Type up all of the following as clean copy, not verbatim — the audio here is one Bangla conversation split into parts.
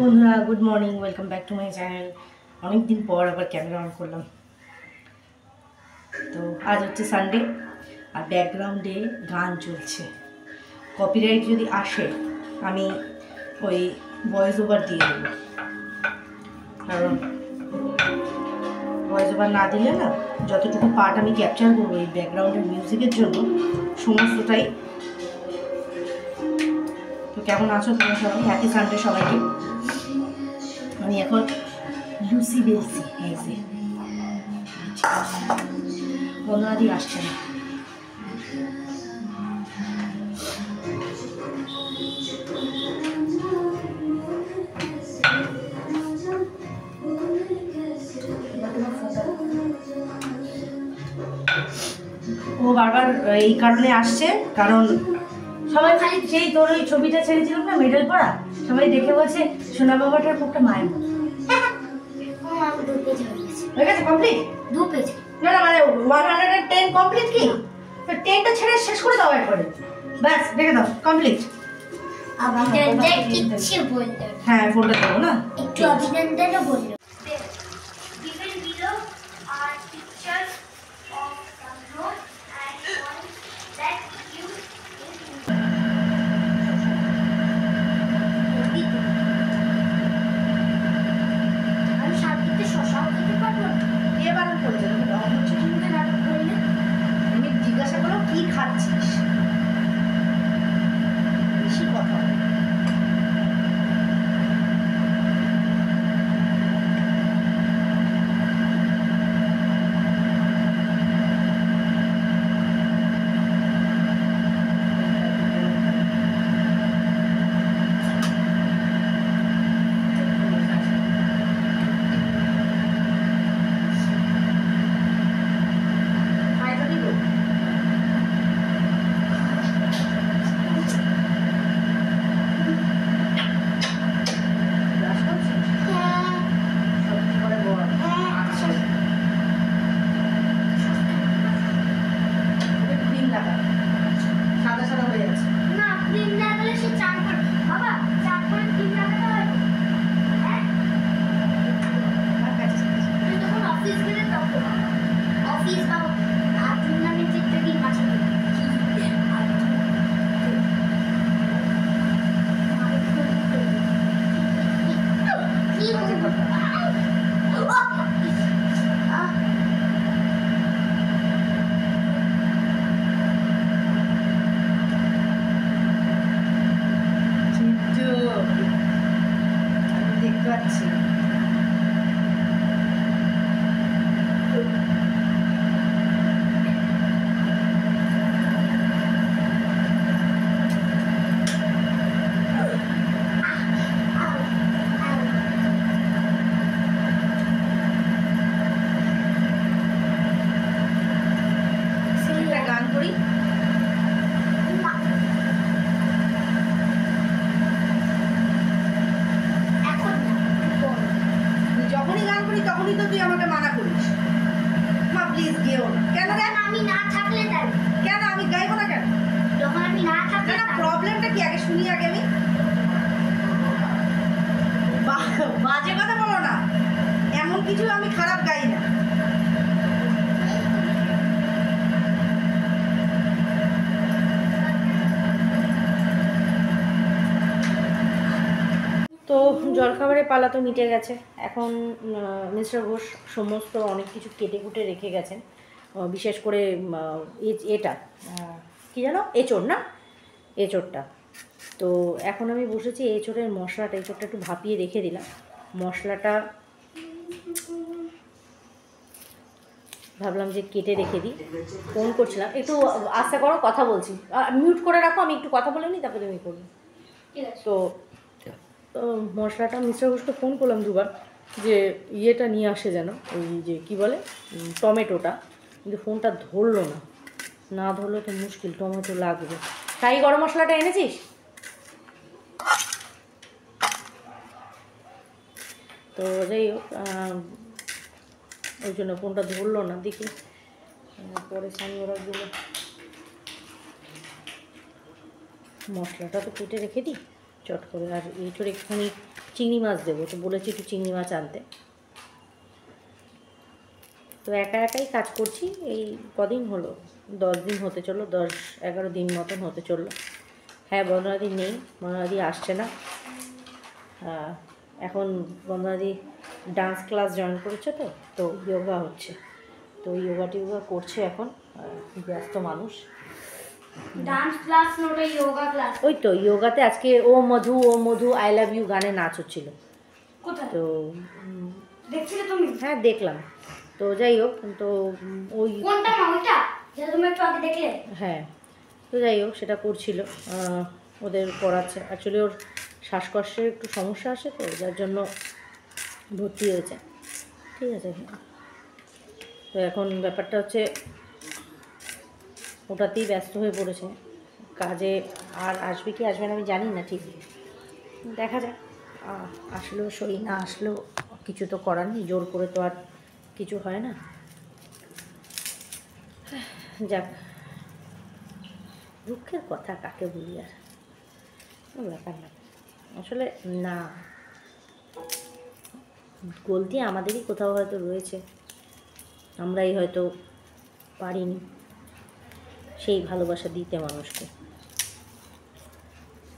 বন্ধুরা, good morning, welcome back to my channel. অনেকদিন পর আবার ক্যামেরা অন করলাম। তো আজ হচ্ছে সানডে আর ব্যাকগ্রাউন্ডে গান চলছে। কপিরাইট যদি আসে আমি ওই ভয়েস ওভার দিয়ে দেবো, কারণ ভয়েস ওভার না দিলে না যতটুকু পার্ট আমি ক্যাপচার করবো এই ব্যাকগ্রাউন্ডের মিউজিকের জন্য সমস্তটাই। তো কেমন আছো তোমরা সবাই? হ্যাপি সানডে সবাইকে। আমি এখন লুচি বেলছি, এই যে বন্ধুরাদি আসছে না। ও বারবার এই কারণে আসছে, কারণ সবাই খালি সেই তোর ওই ছবিটা ছেড়েছিলাম না মেডেল পড়া, সবাই দেখে বলছে সোনা বাবাটার মুখটা মায়ের মতো। হয়ে গেছে কমপ্লিট? 2 পেজ না না, মানে 110 কমপ্লিট কি? তো 10টা ছেড়ে শেষ করে দাও একবারে, ব্যাস দেখে দাও কমপ্লিট। কিছু বলতে হ্যাঁ ফোনটা দাও না, একটু অভিনন্দনও বললো। Given below are pictures of the road and points that you আমি সাথে শশাও খেতে পারবো। কে বারণ করেছে তোকে? রং হচ্ছে তুমি নাটক করলে। আমি জিজ্ঞাসা করো কি খাচ্ছিস, বেশি কথা। তখনই তো তুই আমাকে মানা করিস, মা প্লিজ গেও না। কেন রে? আমি না থাকলে তাই কেন আমি গাইবো না? কেন যখন আমি না থাকলে না, প্রবলেমটা কি আগে শুনি। আগে আমি বাজে কথা বলো না, এমন কিছু আমি খারাপ গাই না। তো জলখাবারের পালা তো মিটে গেছে। এখন মিস্টার ঘোষ সমস্ত অনেক কিছু কেটে কুটে রেখে গেছেন, বিশেষ করে এটা কী জানো, এঁচোড় না, এঁচোড়টা। তো এখন আমি বসেছি এঁচোড়ের মশলাটা, এঁচোড়টা একটু ভাপিয়ে রেখে দিলাম। মশলাটা ভাবলাম যে কেটে রেখে দিই। ফোন করছিলাম, একটু আস্তে করো, কথা বলছি, মিউট করে রাখো, আমি একটু কথা বলে নিই, তারপরে তুমি করবো। তো মশলাটা মিস্টার ঘোষকে ফোন করলাম 2বার যে ইয়েটা নিয়ে আসে যেন, ওই যে কী বলে টমেটোটা, কিন্তু ফোনটা ধরলো না। না ধরলে তো মুশকিল, টমেটো লাগবে। তাই গরম মশলাটা এনেছিস? তো যাই হোক, ওই জন্য ফোনটা ধরলো না। দেখি পরে সামনে ওরা গেলে মশলাটা তো কেটে রেখে দিই চট করে। আর এই করে একটুখানি চিংড়ি মাছ দেবো, তো বলেছি একটু চিংড়ি মাছ আনতে। তো একা একাই কাজ করছি, এই কদিন হলো, 10 দিন হতে চললো, 10-11 দিন মতন হতে চললো। হ্যাঁ, বন্দনাদি নেই, বন্দনাদি আসছে না। এখন বন্দনাদি ডান্স ক্লাস জয়েন করেছে, তো যোগা হচ্ছে, তো যোগা করছে এখন। ব্যস্ত মানুষ। ডান্স ক্লাস নোটে যোগা ক্লাস। ওই তো যোগাতে আজকে ও মধু আই লাভ ইউ গানে নাচ হচ্ছিল। কোথায়? তো দেখছিলে তুমি? হ্যাঁ, দেখলাম। তো যাই হোক, তো ওই কোনটা মা ওইটা যেটা তুমি একটু আগে দেখলে? হ্যাঁ, তো যাই হোক সেটা করছিল, ওদের করাচ্ছে। অ্যাকচুয়ালি ওর শ্বাসকষ্টের একটু সমস্যা আছে, তো যার জন্য ভর্তি হয়েছে। ঠিক আছে, তো এখন ব্যাপারটা হচ্ছে ওটাতেই ব্যস্ত হয়ে পড়েছে। কাজে আর আসবে কি আসবে না আমি জানি না, ঠিক দেখা যাক। আসলেও সই, না আসলেও কিছু তো করার নেই, জোর করে তো আর কিছু হয় না। যাক, দুঃখের কথা কাকে বলি, আর কোনো ব্যাপার না আসলে। না, গলতি আমাদেরই কোথাও হয়তো রয়েছে, আমরাই হয়তো পারিনি সেই ভালোবাসা দিতে মানুষকে।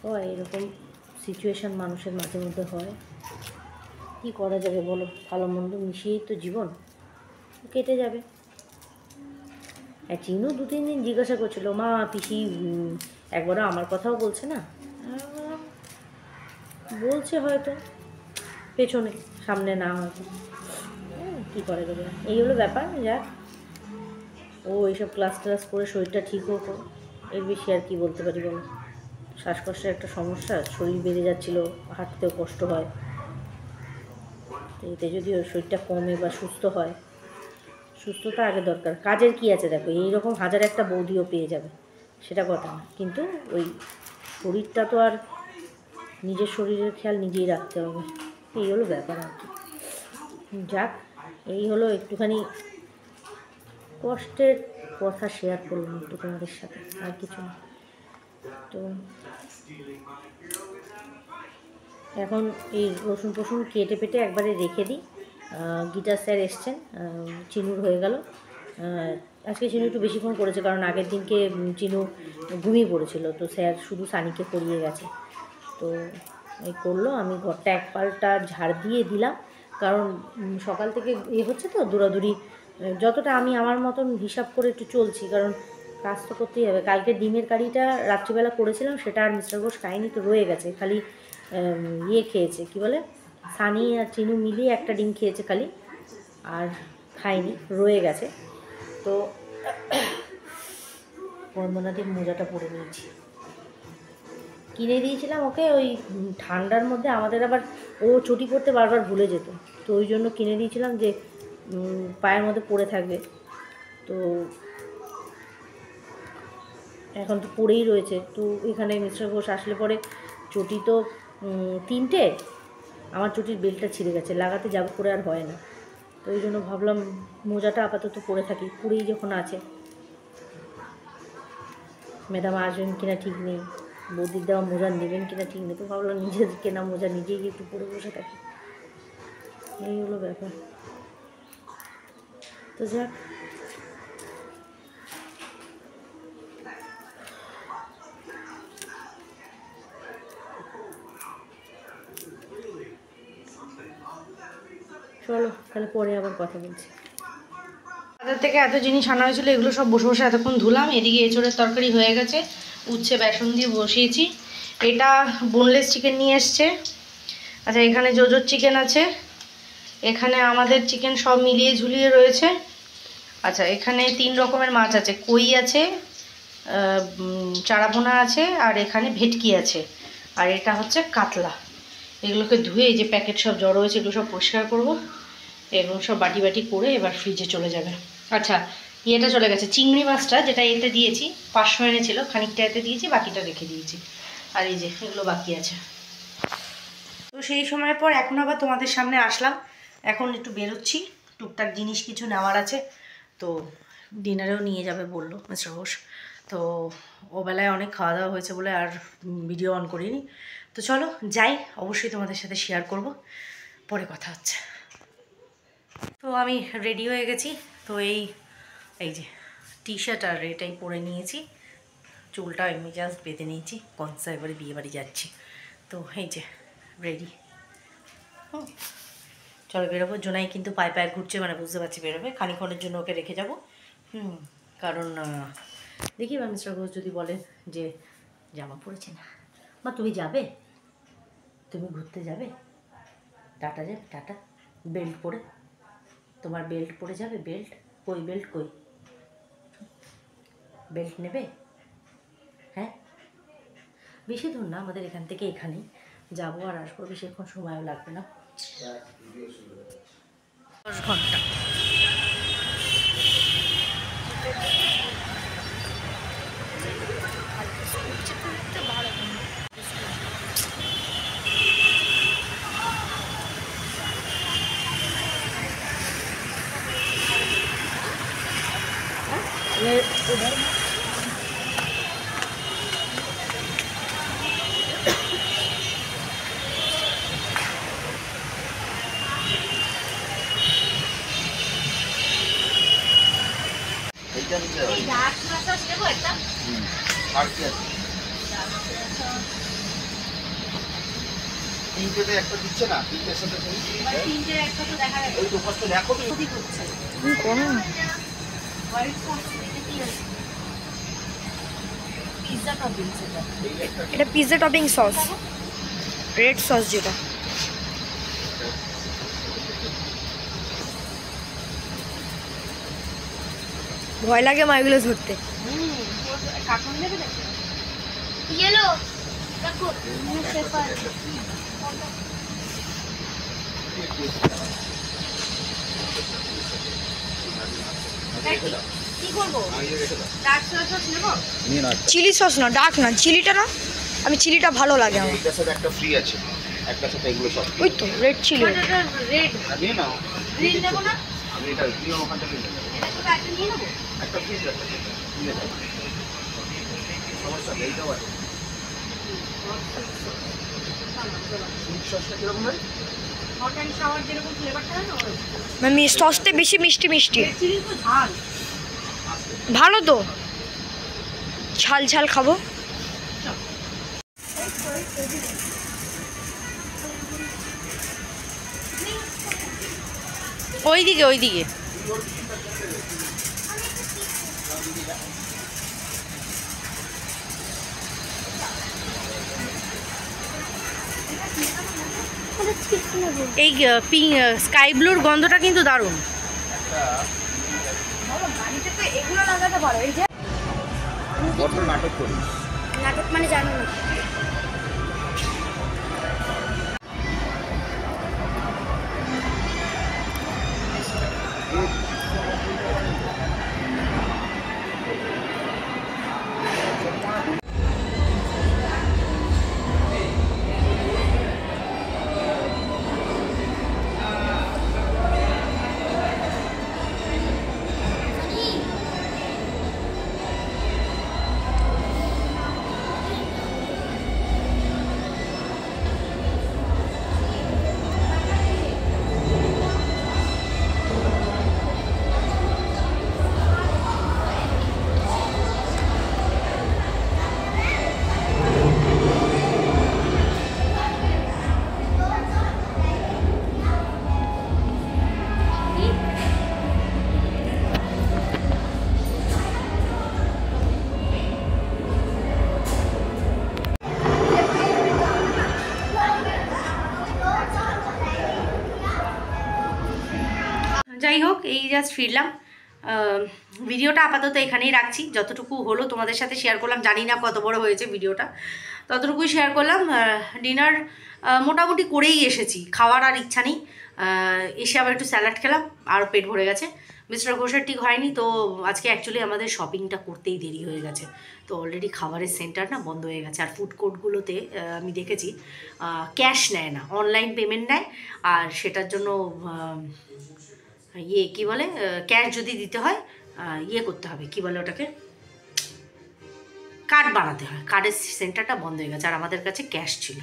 হয় এরকম সিচুয়েশান মানুষের মাঝে মধ্যে হয়, কী করা যাবে বলো, ভালো মন্দ মিশিয়েই তো জীবন, কেটে যাবে। হ্যাঁ, চিনু 2-3 দিন জিজ্ঞাসা করছিল, মা পিসি একবারও আমার কথাও বলছে না। বলছে হয়তো পেছনে, সামনে না হয়তো, কী করে দেবে। এই হলো ব্যাপার। যাক, ও এইসব ক্লাস ক্লাস করে শরীরটা ঠিক হোক, এর বেশি আর কি বলতে পারি বলো। শ্বাসকষ্টের একটা সমস্যা, শরীর বেড়ে যাচ্ছিলো, হাঁটতেও কষ্ট হয়। তো এতে যদি ওর শরীরটা কমে বা সুস্থ হয়, সুস্থতা আগে দরকার। কাজের কি আছে দেখো, এইরকম হাজার একটা বৌদিও পেয়ে যাবে, সেটা কথা না, কিন্তু ওই শরীরটা তো আর, নিজের শরীরের খেয়াল নিজেই রাখতে হবে। এই হলো ব্যাপার আর কি। যাক, এই হলো একটুখানি কষ্টের কথা শেয়ার করলাম একটু তোমাদের সাথে, আর কিছু না। তো এখন এই রসুন ফসুন কেটে পেটে একবারে রেখে দিই। গিটার স্যার এসছেন, চিনুর হয়ে গেল। আজকে চিনু একটু বেশিক্ষণ করেছে, কারণ আগের দিনকে চিনু ঘুমিয়ে পড়েছিল, তো স্যার শুধু সানিকে করিয়ে গেছে। তো এই করলো, আমি ঘরটা এক পাল্টা ঝাড় দিয়ে দিলাম, কারণ সকাল থেকে হচ্ছে তো দৌড়াদৌড়ি, যতটা আমি আমার মতন হিসাব করে একটু চলছি, কারণ কাজ তো করতেই হবে। কালকে ডিমের কারিটা রাত্রিবেলা করেছিলাম, সেটা আর মিস্টার ঘোষ খায়নি, তো রয়ে গেছে। খালি খেয়েছে, কি বলে, সানি আর চিনু মিলিয়ে একটা ডিম খেয়েছে খালি, আর খায়নি, রয়ে গেছে। তো বন্দনাদির মোজাটা পরে নিয়েছি, কিনে দিয়েছিলাম ওকে ওই ঠান্ডার মধ্যে। আমাদের আবার ও চটি পরতে বারবার ভুলে যেত, তো ওই জন্য কিনে দিয়েছিলাম যে পায়ের মধ্যে পরে থাকবে। তো এখন তো পরেই রয়েছে। তো এখানে মিস্টার ঘোষ আসলে পরে, চটি তো 3টে, আমার চটির বেল্টটা ছিঁড়ে গেছে, লাগাতে যাবো করে আর হয় না, তো ওই জন্য ভাবলাম মোজাটা আপাতত পরে থাকি, পরেই যখন আছে। ম্যাডাম আসবেন কিনা ঠিক নেই, বৌদির দেওয়া মোজা নেবেন কিনা ঠিক নেই, তো ভাবলাম নিজের কেনা মোজা নিজেই একটু পরে বসে থাকি। এই হলো ব্যাপার। তো যাক, চলো তাহলে পরে আবার কথা বলছি। বাজার থেকে এত জিনিস আনা হয়েছিল, এগুলো সব বসে বসে এতক্ষণ ধুলাম। এদিকে এঁচোড়ের তরকারি হয়ে গেছে, উচ্ছে বেসন দিয়ে বসিয়েছি। এটা বোনলেস চিকেন নিয়ে এসছে। আচ্ছা, এখানে জোজোর চিকেন আছে, এখানে আমাদের চিকেন সব মিলিয়ে ঝুলিয়ে রয়েছে। আচ্ছা, এখানে 3 রকমের মাছ আছে, কই আছে, চারাপোনা আছে, আর এখানে ভেটকি আছে, আর এটা হচ্ছে কাতলা। এগুলোকে ধুয়ে, এই যে প্যাকেট সব জড়ো হয়েছে, এগুলো সব পরিষ্কার করবো। এগুলো সব বাটি বাটি করে এবার ফ্রিজে চলে যাবে। আচ্ছা, ইয়েটা চলে গেছে, চিংড়ি মাছটা যেটা এতে দিয়েছি 500 এনেছিল, খানিকটা এতে দিয়েছি, বাকিটা রেখে দিয়েছি। আর এই যে এগুলো বাকি আছে। তো সেই সময় পর এখন আবার তোমাদের সামনে আসলাম। এখন একটু বেরোচ্ছি, টুকটাক জিনিস কিছু নেওয়ার আছে, তো ডিনারেও নিয়ে যাবে বললো মিস্টার ঘোষ। তো ও বেলায় অনেক খাওয়া দাওয়া হয়েছে বলে আর ভিডিও অন করিনি। তো চলো যাই, অবশ্যই তোমাদের সাথে শেয়ার করব, পরে কথা হচ্ছে। তো আমি রেডি হয়ে গেছি। তো এই যে টি শার্ট আর এটাই পরে নিয়েছি, চুলটা এমনি জাস্ট বেঁধে নিয়েছি, কনসা এবারে বিয়েবাড়ি যাচ্ছি। তো এই যে রেডি। চলো বেরোবো। জোনাই কিন্তু পায়ে পায়ে ঘুরছে, মানে বুঝতে পারছি বেরোবে, খানিক্ষণের জন্য ওকে রেখে যাবো। কারণ দেখি বা মিস্টার ঘোষ যদি বলে যে জামা পরেছে না, মা তুমি যাবে, তুমি ঘুরতে যাবে, টাটা যাবে, টাটা, বেল্ট পরে, তোমার বেল্ট পরে যাবে, বেল্ট কই, বেল্ট কই, বেল্ট নেবে? হ্যাঁ, বেশি দূর না, আমাদের এখান থেকে এখানেই যাবো আর আসবো, বেশিক্ষণ সময়ও লাগবে না, 10 ঘন্টা। उधर তিনটে একটা দিচ্ছে না, তিনটের সাথে তিনটে একটা তো দেখা যাবে, ওই দোকানটা দেখো তো ঠিক হচ্ছে করো না। এটা pizza topping sauce, red sauce যেটা। ভয় লাগে মা এগুলো ধরতে। ইয়েলো রাখো পেপার। কি করবো? ডার্ক সস নেব? চিলি সস না, ডার্ক না, চিলিটা না, আমি চিলিটা ভালো লাগে আমার। এইটার সাথে একটা ফ্রি আছে, একটা সাথে এগুলো সব ওই তো রেড চিলি। রেড নিয়ে নাও। গ্রিন নেব না, আমি এটা নিয়ে ওখান থেকে নিয়ে নেবো, এটা একটা নিয়ে নেবো। একটা ফ্রি আছে নিয়ে যাবো, সমস্যা নেই। এইটাও আছে সুইট সসটা কিরকম হয়? হট অ্যান্ড শাওয়ার যেরকম ফ্লেভারটা হয় না, ওই মানে সসটা বেশি মিষ্টি মিষ্টি, রেড চিলি তো ঝাল। ভালো তো, ঝাল ঝাল খাবো। ওইদিকে ওইদিকে এই পিঙ্ক স্কাই ব্লুর গন্ধটা কিন্তু দারুণ। এগুলো লাগাতে পারো, এই যে বড্ড নাটক করি। নাটক মানে জানো না। যাই হোক, এই জাস্ট ফিরলাম। ভিডিওটা আপাতত এখানেই রাখছি, যতটুকু হলো তোমাদের সাথে শেয়ার করলাম, জানি না কত বড় হয়েছে ভিডিওটা, ততটুকুই শেয়ার করলাম। ডিনার মোটামুটি করেই এসেছি, খাওয়ার আর ইচ্ছা নেই, এসে আবার একটু স্যালাড খেলাম, আর পেট ভরে গেছে। মিস্টার ঘোষের ঠিক হয়নি, তো আজকে অ্যাকচুয়ালি আমাদের শপিংটা করতেই দেরি হয়ে গেছে, তো অলরেডি খাবারের সেন্টার না বন্ধ হয়ে গেছে। আর ফুড কোর্টগুলোতে আমি দেখেছি ক্যাশ নেয় না, অনলাইন পেমেন্ট নেয়, আর সেটার জন্য ইয়ে কী বলে, ক্যাশ যদি দিতে হয় ইয়ে করতে হবে, কী বলে ওটাকে, কার্ড বানাতে হয়। কার্ডের সেন্টারটা বন্ধ হয়ে গেছে, আর আমাদের কাছে ক্যাশ ছিল।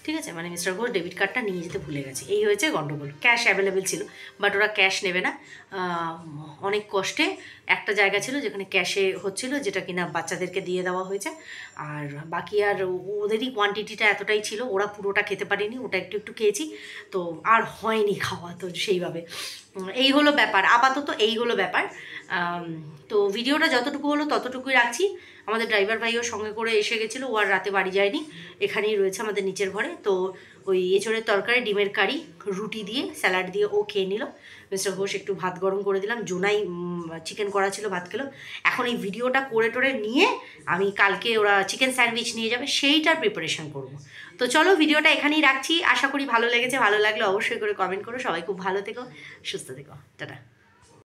ঠিক আছে, মানে মিস্টার ঘোষ ডেবিট কার্ডটা নিয়ে যেতে ভুলে গেছে, এই হয়েছে গণ্ডগোল। ক্যাশ অ্যাভেলেবেল ছিল, বাট ওরা ক্যাশ নেবে না। অনেক কষ্টে একটা জায়গা ছিল যেখানে ক্যাশে হচ্ছিল, যেটা কিনা বাচ্চাদেরকে দিয়ে দেওয়া হয়েছে। আর বাকি আর ওদেরই কোয়ান্টিটিটা এতটাই ছিল, ওরা পুরোটা খেতে পারেনি, ওটা একটু একটু খেয়েছি, তো আর হয়নি খাওয়া। তো সেইভাবে এই হলো ব্যাপার, আপাতত এই হলো ব্যাপার। তো ভিডিওটা যতটুকু হলো ততটুকুই রাখছি। আমাদের ড্রাইভার ভাইও সঙ্গে করে এসে গেছিলো, ও আর রাতে বাড়ি যায়নি, এখানেই রয়েছে আমাদের নিচের ঘরে। তো ওই এঁচড়ের তরকারি, ডিমের কারি, রুটি দিয়ে, স্যালাড দিয়ে ও খেয়ে নিল। মিস্টার ঘোষ একটু ভাত গরম করে দিলাম, জোনাই চিকেন করা ছিল, ভাত খেলো। এখন এই ভিডিওটা করে টোরে নিয়ে আমি কালকে ওরা চিকেন স্যান্ডউইচ নিয়ে যাবে, সেইটার প্রিপারেশন করব। তো চলো ভিডিওটা এখানেই রাখছি, আশা করি ভালো লেগেছে। ভালো লাগলে অবশ্যই করে কমেন্ট করো। সবাই খুব ভালো থেকো, সুস্থ থেকো, টাটা।